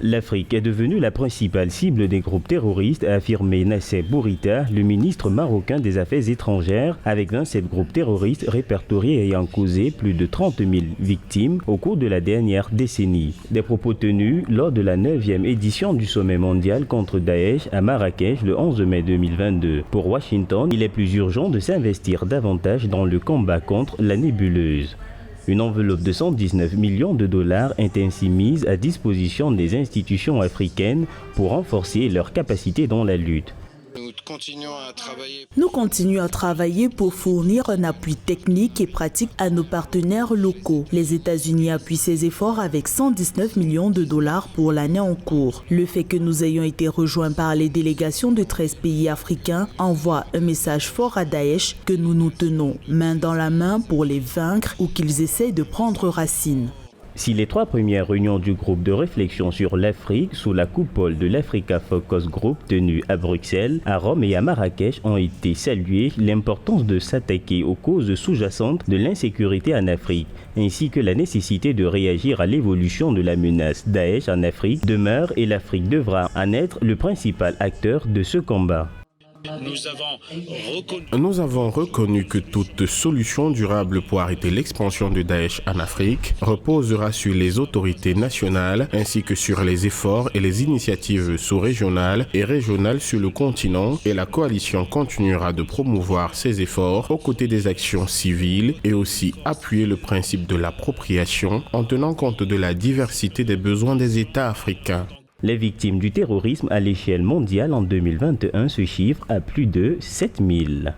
L'Afrique est devenue la principale cible des groupes terroristes, a affirmé Nassef Bourita, le ministre marocain des Affaires étrangères, avec 27 groupes terroristes répertoriés ayant causé plus de 30 000 victimes au cours de la dernière décennie. Des propos tenus lors de la 9e édition du sommet mondial contre Daesh à Marrakech le 11 mai 2022. Pour Washington, il est plus urgent de s'investir davantage dans le combat contre la nébuleuse. Une enveloppe de 119 millions de dollars est ainsi mise à disposition des institutions africaines pour renforcer leurs capacités dans la lutte. Nous continuons à travailler pour fournir un appui technique et pratique à nos partenaires locaux. Les États-Unis appuient ces efforts avec 119 millions de dollars pour l'année en cours. Le fait que nous ayons été rejoints par les délégations de 13 pays africains envoie un message fort à Daesh que nous nous tenons main dans la main pour les vaincre ou qu'ils essayent de prendre racine. Si les 3 premières réunions du groupe de réflexion sur l'Afrique sous la coupole de l'Africa Focus Group tenues à Bruxelles, à Rome et à Marrakech ont été saluées, l'importance de s'attaquer aux causes sous-jacentes de l'insécurité en Afrique, ainsi que la nécessité de réagir à l'évolution de la menace Daesh en Afrique demeure et l'Afrique devra en être le principal acteur de ce combat. Nous avons reconnu que toute solution durable pour arrêter l'expansion de Daesh en Afrique reposera sur les autorités nationales ainsi que sur les efforts et les initiatives sous-régionales et régionales sur le continent, et la coalition continuera de promouvoir ces efforts aux côtés des actions civiles et aussi appuyer le principe de l'appropriation en tenant compte de la diversité des besoins des États africains. Les victimes du terrorisme à l'échelle mondiale en 2021 se chiffrent à plus de 7 000.